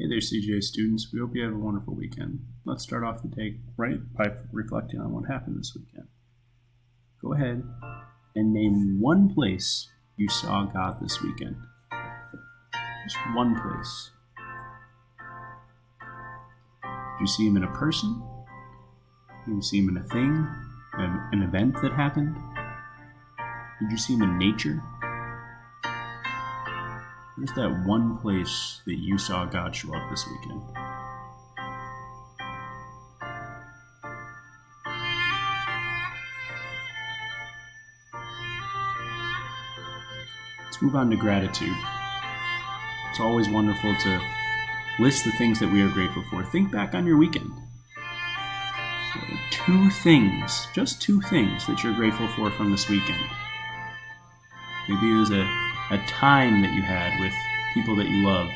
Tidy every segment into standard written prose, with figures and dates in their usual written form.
Hey there, CJ students. We hope you have a wonderful weekend. Let's start off the day right by reflecting on what happened this weekend. Go ahead and name one place you saw God this weekend. Just one place. Did you see Him in a person? Did you see Him in a thing? An event that happened? Did you see Him in nature? Where's that one place that you saw God show up this weekend? Let's move on to gratitude. It's always wonderful to list the things that we are grateful for. Think back on your weekend. Two things, just two things that you're grateful for from this weekend. Maybe it was a time that you had with people that you loved.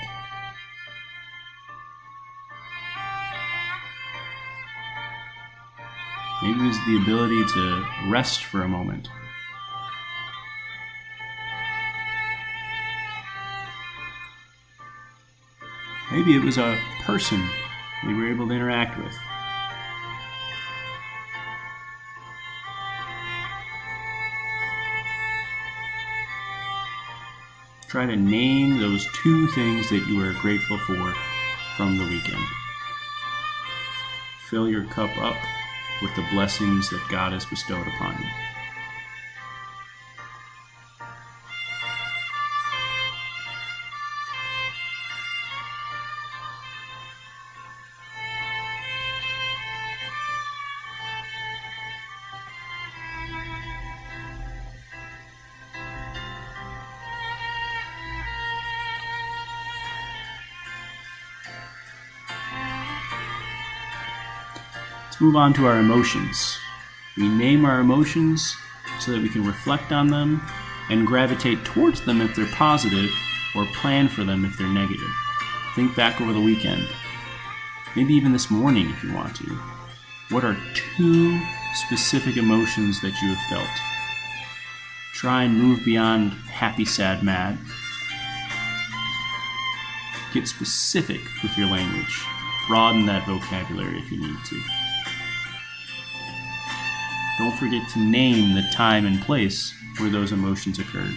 Maybe it was the ability to rest for a moment. Maybe it was a person that you were able to interact with. Try to name those two things that you are grateful for from the weekend. Fill your cup up with the blessings that God has bestowed upon you. Let's move on to our emotions. We name our emotions so that we can reflect on them and gravitate towards them if they're positive, or plan for them if they're negative. Think back over the weekend, maybe even this morning if you want to. What are two specific emotions that you have felt? Try and move beyond happy, sad, mad. Get specific with your language. Broaden that vocabulary if you need to. Don't forget to name the time and place where those emotions occurred.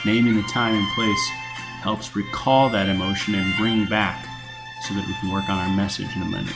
Naming the time and place helps recall that emotion and bring back so that we can work on our message in a minute.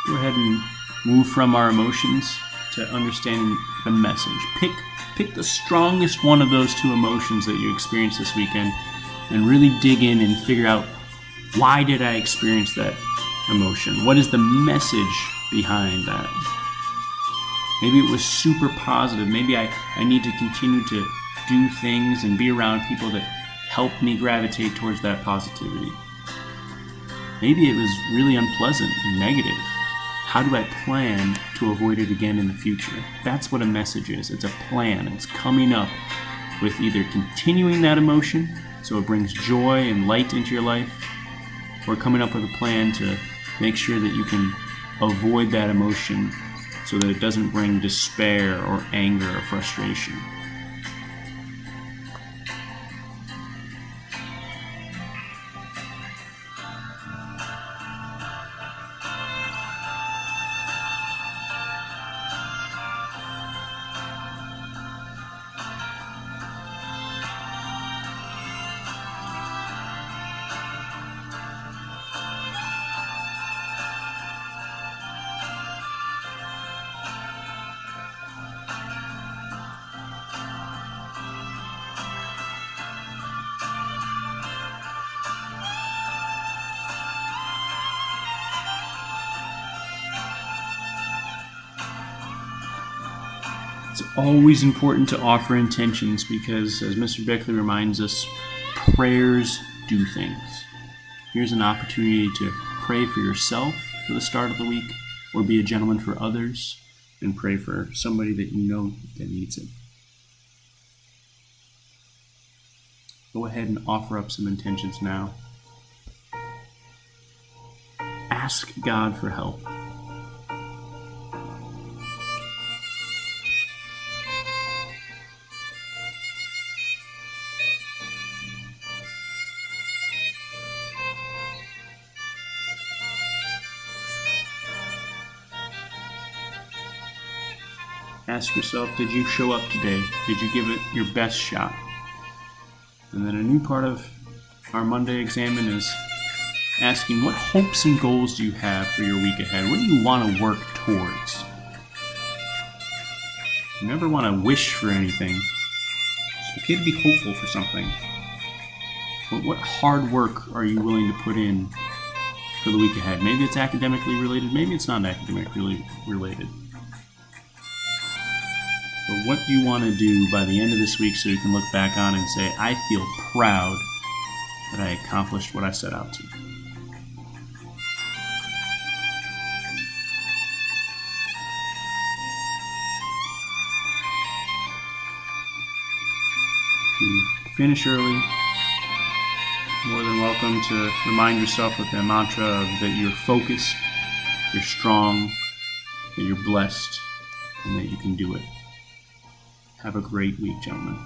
Go ahead and move from our emotions to understanding the message. Pick the strongest one of those two emotions that you experienced this weekend and really dig in and figure out, why did I experience that emotion? What is the message behind that? Maybe it was super positive. Maybe I need to continue to do things and be around people that help me gravitate towards that positivity. Maybe it was really unpleasant and negative. How do I plan to avoid it again in the future? That's what a message is. It's a plan. It's coming up with either continuing that emotion so it brings joy and light into your life, or coming up with a plan to make sure that you can avoid that emotion so that it doesn't bring despair or anger or frustration. It's always important to offer intentions because, as Mr. Beckley reminds us, prayers do things. Here's an opportunity to pray for yourself for the start of the week, or be a gentleman for others and pray for somebody that you know that needs it. Go ahead and offer up some intentions now. Ask God for help. Ask yourself, did you show up today? Did you give it your best shot? And then a new part of our Monday Examen is asking, what hopes and goals do you have for your week ahead? What do you want to work towards? You never want to wish for anything. It's okay to be hopeful for something. But what hard work are you willing to put in for the week ahead? Maybe it's academically related, maybe it's not academically related. But what do you want to do by the end of this week so you can look back on and say, I feel proud that I accomplished what I set out to? If you finish early, more than welcome to remind yourself with the mantra of that you're focused, you're strong, that you're blessed, and that you can do it. Have a great week, gentlemen.